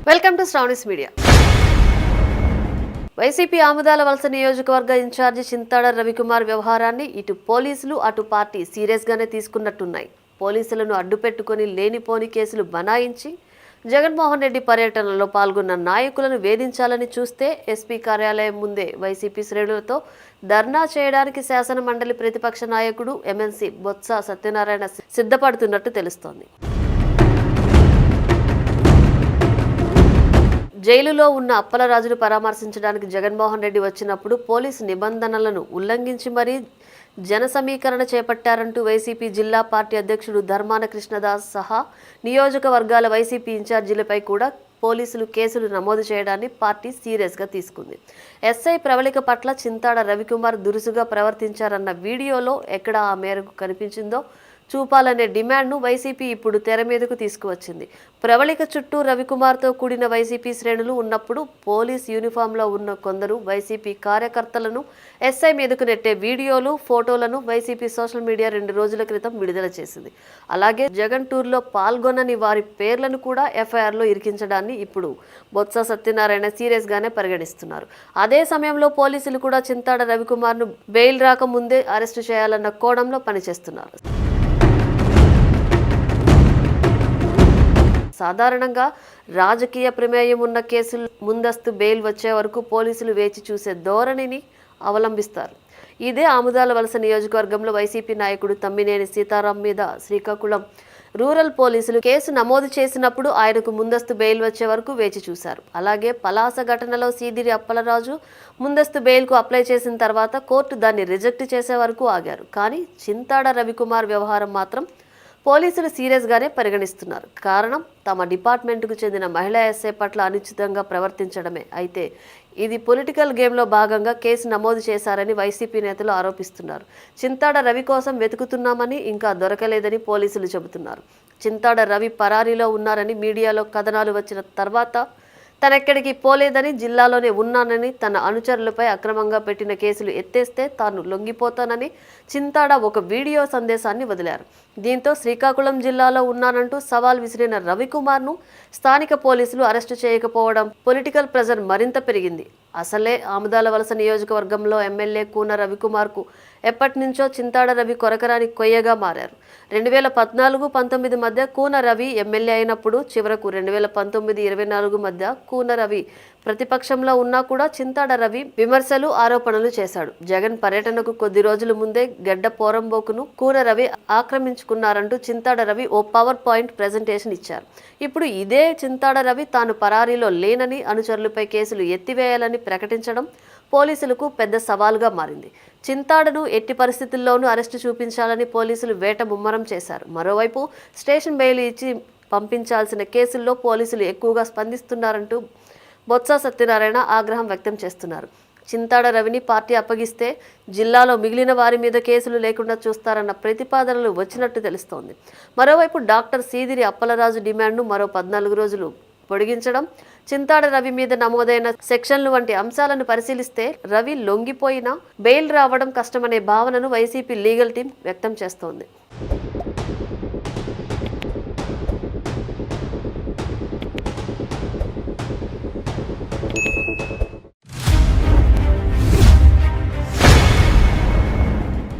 Welcome to Shravani's media. YCP Amudalavalasa నియోజకవర్గ incharge Chintada Ravikumar వ్యవహారాన్ని ఇటు పోలీసులు అటు పార్టీ సీరియస్గానే తీసుకున్నట్టున్నాయి. పోలీసులను అడ్డుపెట్టుకుని లేనిపోని కేసులు బనాయించి జగన్మోహన్ రెడ్డి పర్యటనలో పాల్గొన్న నాయకులను వేధించాలని చూస్తే ఎస్పీ కార్యాలయం ముందే వైసీపీ శ్రేణులతో ధర్నా చేయడానికి శాసన మండలి ప్రతిపక్ష నాయకుడు ఎమ్మెల్సీ బొత్స సత్యనారాయణ సిద్ధపడుతున్నట్టు తెలుస్తోంది. జైలులో ఉన్న అప్పలరాజును పరామర్శించడానికి జగన్మోహన్ రెడ్డి వచ్చినప్పుడు పోలీసు నిబంధనలను ఉల్లంఘించి మరీ జన సమీకరణ చేపట్టారంటూ వైసీపీ జిల్లా పార్టీ అధ్యక్షుడు ధర్మాన కృష్ణదాస్ సహా నియోజకవర్గాల వైసీపీ ఇన్ఛార్జీలపై కూడా పోలీసులు కేసులు నమోదు చేయడాన్ని పార్టీ సీరియస్గా తీసుకుంది. ఎస్ఐ ప్రవళిక పట్ల చింతాడ రవికుమార్ దురుసుగా ప్రవర్తించారన్న వీడియోలో ఎక్కడ ఆ మేరకు కనిపించిందో చూపాలనే డిమాండ్ను వైసీపీ ఇప్పుడు తెర మీదకు తీసుకువచ్చింది. ప్రవళిక చుట్టూ రవికుమార్తో కూడిన వైసీపీ శ్రేణులు ఉన్నప్పుడు పోలీస్ యూనిఫామ్లో ఉన్న కొందరు వైసీపీ కార్యకర్తలను ఎస్ఐ మీదకు నెట్టే వీడియోలు, ఫోటోలను వైసీపీ సోషల్ మీడియా 2 రోజుల క్రితం విడుదల చేసింది. అలాగే జగన్ టూర్లో పాల్గొనని వారి పేర్లను కూడా ఎఫ్ఐఆర్లో ఇరికించడాన్ని ఇప్పుడు బొత్స సత్యనారాయణ సీరియస్గానే పరిగణిస్తున్నారు. అదే సమయంలో పోలీసులు కూడా చింతాడ రవికుమార్ను బెయిల్ రాకముందే అరెస్టు చేయాలన్న కోణంలో పనిచేస్తున్నారు. సాధారణంగా రాజకీయ ప్రమేయం ఉన్న కేసులు ముందస్తు బెయిల్ వచ్చే వరకు పోలీసులు వేచి చూసే ధోరణిని అవలంబిస్తారు. ఇదే ఆముదాల వలస నియోజకవర్గంలో వైసీపీ నాయకుడు తమ్మినేని సీతారాం మీద శ్రీకాకుళం రూరల్ పోలీసులు కేసు నమోదు చేసినప్పుడు ఆయనకు ముందస్తు బెయిల్ వచ్చే వరకు వేచి చూశారు. అలాగే పలాస ఘటనలో సీదిరి అప్పలరాజు ముందస్తు బెయిల్కు అప్లై చేసిన తర్వాత కోర్టు దాన్ని రిజెక్ట్ చేసే వరకు ఆగారు. కానీ చింతాడ రవికుమార్ వ్యవహారం మాత్రం పోలీసులు సీరియస్గానే పరిగణిస్తున్నారు. కారణం తమ డిపార్ట్మెంట్కు చెందిన మహిళా ఎస్ఐ పట్ల అనుచితంగా ప్రవర్తించడమే. అయితే ఇది పొలిటికల్ గేమ్లో భాగంగా కేసు నమోదు చేశారని వైసీపీ నేతలు ఆరోపిస్తున్నారు. చింతాడ రవి కోసం వెతుకుతున్నామని ఇంకా దొరకలేదని పోలీసులు చెబుతున్నారు. చింతాడ రవి పరారీలో ఉన్నారని మీడియాలో కథనాలు వచ్చిన తర్వాత తనెక్కడికి పోలేదని, జిల్లాలోనే ఉన్నానని, తన అనుచరులపై అక్రమంగా పెట్టిన కేసులు ఎత్తేస్తే తాను లొంగిపోతానని చింతాడ ఒక వీడియో సందేశాన్ని వదిలారు. దీంతో శ్రీకాకుళం జిల్లాలో ఉన్నానంటూ సవాల్ విసిరిన రవికుమార్ను స్థానిక పోలీసులు అరెస్టు చేయకపోవడం పొలిటికల్ ప్రెజర్ మరింత పెరిగింది. అసలే ఆముదాల వలస నియోజకవర్గంలో ఎమ్మెల్యే కూన రవికుమార్కు ఎప్పటి నుంచో చింతాడ రవి కొరకరాని కొయ్యగా మారారు. 2014-19 మధ్య కూన రవి ఎమ్మెల్యే అయినప్పుడు, చివరకు 2019-24 మధ్య కూన రవి ప్రతిపక్షంలో ఉన్నా కూడా చింతాడ రవి విమర్శలు, ఆరోపణలు చేశాడు. జగన్ పర్యటనకు కొద్ది రోజుల ముందే గడ్డ పోరంబోకును కూన రవి ఆక్రమించుకున్నారంటూ చింతాడ రవి ఓ పవర్ పాయింట్ ప్రెజెంటేషన్ ఇచ్చారు. ఇప్పుడు ఇదే చింతాడ రవి తాను పరారీలో లేనని, అనుచరులపై కేసులు ఎత్తివేయాలని ప్రకటించడం పోలీసులకు పెద్ద సవాల్గా మారింది. చింతాడను ఎట్టి పరిస్థితుల్లోనూ అరెస్టు చూపించాలని పోలీసులు వేట ముమ్మరం చేశారు. మరోవైపు స్టేషన్ బెయిల్ ఇచ్చి పంపించాల్సిన కేసుల్లో పోలీసులు ఎక్కువగా స్పందిస్తున్నారంటూ బొత్స సత్యనారాయణ ఆగ్రహం వ్యక్తం చేస్తున్నారు. చింతాడ రవిని పార్టీ అప్పగిస్తే జిల్లాలో మిగిలిన వారి మీద కేసులు లేకుండా చూస్తారన్న ప్రతిపాదనలు వచ్చినట్టు తెలుస్తోంది. మరోవైపు డాక్టర్ సీదిరి అప్పలరాజు డిమాండ్ను మరో 14 రోజులు పొడిగించడం, చింతాడ రవి మీద నమోదైన సెక్షన్లు వంటి అంశాలను పరిశీలిస్తే రవి లొంగిపోయినా బెయిల్ రావడం కష్టమనే భావనను వైసీపీ లీగల్ టీం వ్యక్తం చేస్తోంది.